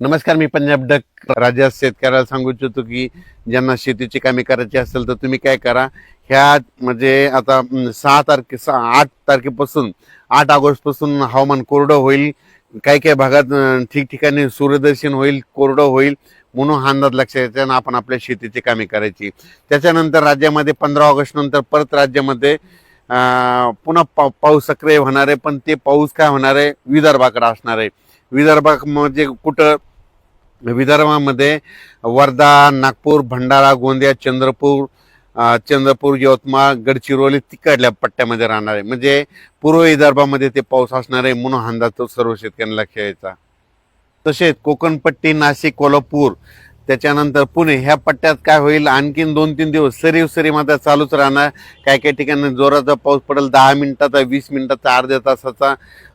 नमस्कार, मी पंजाब डक. राज्यात शेतकऱ्याला सांगू इच्छितो की ज्यांना शेतीची कामे करायची असेल तर तुम्ही काय करा. ह्या म्हणजे आता 8 तारखेपासून 8 ऑगस्टपासून हवामान कोरडं होईल. काही काही भागात ठिकठिकाणी सूर्यदर्शन होईल, कोरडं होईल, म्हणून हा अंदाज लक्षात येते आणि आपण आपल्या शेतीची कामे करायची. त्याच्यानंतर राज्यामध्ये 15 ऑगस्ट नंतर परत राज्यामध्ये पुन्हा पाऊस सक्रिय होणार आहे. पण ते पाऊस काय होणार आहे, विदर्भाकडे असणार आहे. विदर्भात म्हणजे कुठं, विदर्भामध्ये वर्धा, नागपूर, भंडारा, गोंदिया, चंद्रपूर, यवतमाळ, गडचिरोली तिकडल्या पट्ट्यामध्ये राहणार आहे. म्हणजे पूर्व विदर्भामध्ये ते पाऊस असणार आहे, म्हणून अंदाज तो सर्व शेतकऱ्यांना लक्षात यायचा. तसेच कोकणपट्टी, नाशिक, कोल्हापूर, त्याच्यानंतर पुणे ह्या पट्ट्यात काय होईल, आणखीन 2-3 दिवस सरी मात्र चालूच राहणार. काही काही ठिकाणी जोराचा पाऊस पडेल, 10 मिनिटाचा, 20 मिनिटाचा, अर्ध्या तासाचा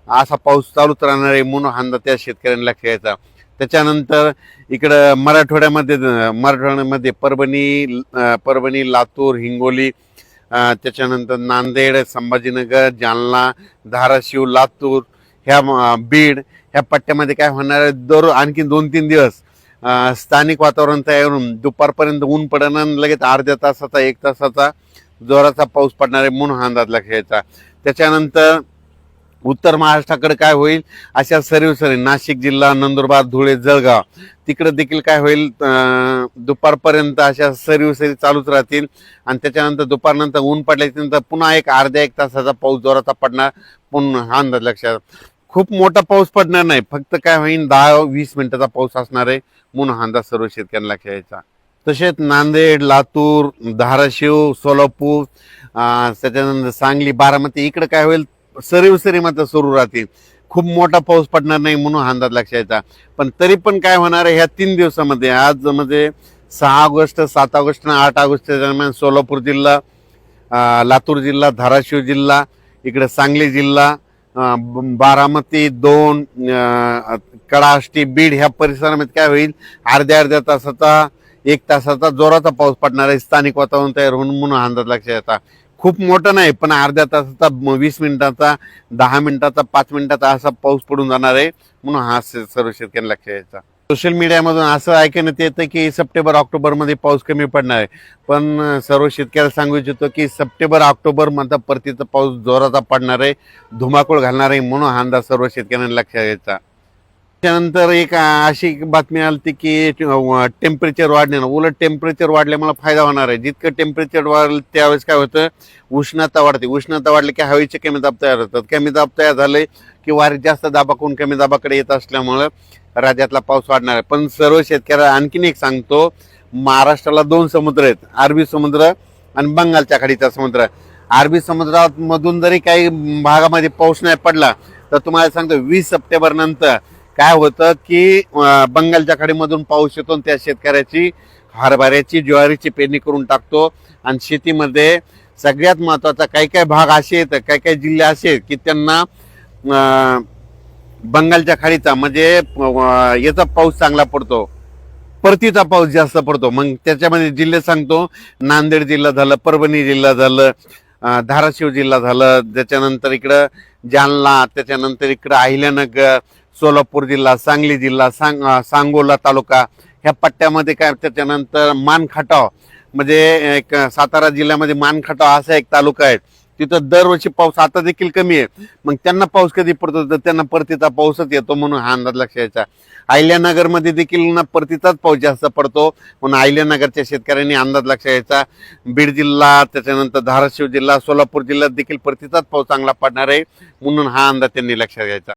असा पाऊस चालूच राहणार आहे, म्हणून अंदाज त्या शेतकऱ्यांना लक्षात यायचा. त्याच्यानंतर इकडं मराठवाड्यामध्ये परभणी, लातूर, हिंगोली, त्याच्यानंतर नांदेड, संभाजीनगर, जालना, धाराशिव, लातूर, बीड ह्या पट्ट्यामध्ये काय होणार आहे, आणखी 2-3 दिवस स्थानिक वातावरण तयार होऊन दुपारपर्यंत ऊन पडणार, लगेच अर्ध्या तासाचा 1 तासाचा जोराचा पाऊस पडणार आहे, म्हणून हा अंदाज लक्षात यायचा. त्याच्यानंतर उत्तर महाराष्ट्राकडे काय होईल, अशा सरी नाशिक जिल्हा, नंदुरबार, धुळे, जळगाव तिकडे देखील काय होईल, दुपारपर्यंत अशा सरी चालूच राहतील. आणि त्याच्यानंतर दुपारनंतर ऊन पडल्यानंतर पुन्हा अर्ध्या 1 तासाचा पाऊस जोराचा पडणार, पुन्हा हा अंदाज लक्षात. खूप मोठा पाऊस पडणार नाही, फक्त काय होईल 10-20 मिनिटाचा पाऊस असणार आहे, म्हणून हा अंदाज सर्व शेतकऱ्यांना लक्षात यायचा. तसेच नांदेड, लातूर, धाराशिव, सोलापूर, त्याच्यानंतर सांगली, बारामती इकडे काय होईल, सरी मात्र सुरू राहतील. खूप मोठा पाऊस पडणार नाही, म्हणून हा अंदाज लक्षात यायचा. पण तरी पण काय होणार आहे, ह्या 3 दिवसामध्ये आज म्हणजे 6 ऑगस्ट, 7 ऑगस्ट आणि 8 ऑगस्टच्या दरम्यान सोलापूर जिल्हा, लातूर जिल्हा, धाराशिव जिल्हा, इकडे सांगली जिल्हा, बारामती 2, कडाष्टी, बीड ह्या परिसरामध्ये काय होईल, अर्ध्या तासाचा 1 तासाचा जोराचा पाऊस पडणार आहे, स्थानिक वातावरण तयार होऊन, म्हणून अंदाज लक्षात येतात. खूप मोठा नाही, पण अर्ध्या तासाचा, 20 मिनिटाचा, 10 मिनिटाचा, 5 मिनिटाचा असा पाऊस पडून जाणार आहे, म्हणून हा सर्व शेतकऱ्यांना लक्षात यायचा. सोशल मीडियामधून असं ऐकण्यात येतं की सप्टेंबर-ऑक्टोबरमध्ये पाऊस कमी पडणार आहे, पण सर्व शेतकऱ्याला सांगू इच्छितो की सप्टेंबर-ऑक्टोबर मध्ये परतीचा पाऊस जोराचा पडणार आहे, धुमाकूळ घालणार आहे, म्हणून हा अंदाज सर्व शेतकऱ्यांना लक्षात यायचा. त्यानंतर एक अशी बातमी आली की टेम्परेचर वाढणे, उलट टेम्परेचर वाढल्यामुळे फायदा होणार आहे. जितकं टेम्परेचर वाढेल त्यावेळेस काय होतं, उष्णता वाढते. उष्णता वाढली की हवेचे कमी दाब तयार होतात. कमी दाब तयार झाले की वारे जास्त दाबाकडून कमी दाबाकडे येत असल्यामुळं राज्यातला पाऊस वाढणार आहे. पण सर्व शेतकऱ्याला आणखीन एक सांगतो, महाराष्ट्राला 2 समुद्र आहेत, अरबी समुद्र आणि बंगालच्या खाडीचा समुद्र. अरबी समुद्रामधून जरी काही भागामध्ये पाऊस नाही पडला तर तुम्हाला सांगतो 20 सप्टेंबर नंतर काय होतं की बंगालच्या खाडीमधून पाऊस येतो आणि त्या शेतकऱ्याची हरभऱ्याची, ज्वारीची पेरणी करून टाकतो. आणि शेतीमध्ये सगळ्यात महत्त्वाचा काही काही भाग असे आहेत, काही काही जिल्हे असे आहेत की त्यांना बंगालच्या खाडीचा म्हणजे याचा पाऊस चांगला पडतो, परतीचा पाऊस जास्त पडतो. मग त्याच्यामध्ये जिल्हे सांगतो, नांदेड जिल्हा झालं, परभणी जिल्हा झालं, धाराशिव जिल्हा झालं, त्याच्यानंतर इकडं जालना, त्याच्यानंतर इकडं अहिल्यानगर, सोलापूर जिल्हा, सांगली जिल्हा, सांगोला तालुका ह्या पट्ट्यामध्ये काय. त्याच्यानंतर मानखटाव म्हणजे एक सातारा जिल्ह्यामध्ये मानखटाव असा एक तालुका आहे, तिथं दरवर्षी पाऊस आता देखील कमी आहे. मग त्यांना पाऊस कधी पडतो तर त्यांना परतीचा पाऊसच येतो, म्हणून हा अंदाज लक्षात यायचा. अहिल्यानगरमध्ये देखील ना परतीचाच पाऊस जास्त पडतो, म्हणून अहिल्यानगरच्या शेतकऱ्यांनी अंदाज लक्षात यायचा. बीड जिल्हा, त्याच्यानंतर धाराशिव जिल्हा, सोलापूर जिल्ह्यात देखील परतीचाच पाऊस चांगला पडणार आहे, म्हणून हा अंदाज त्यांनी लक्षात घ्यायचा.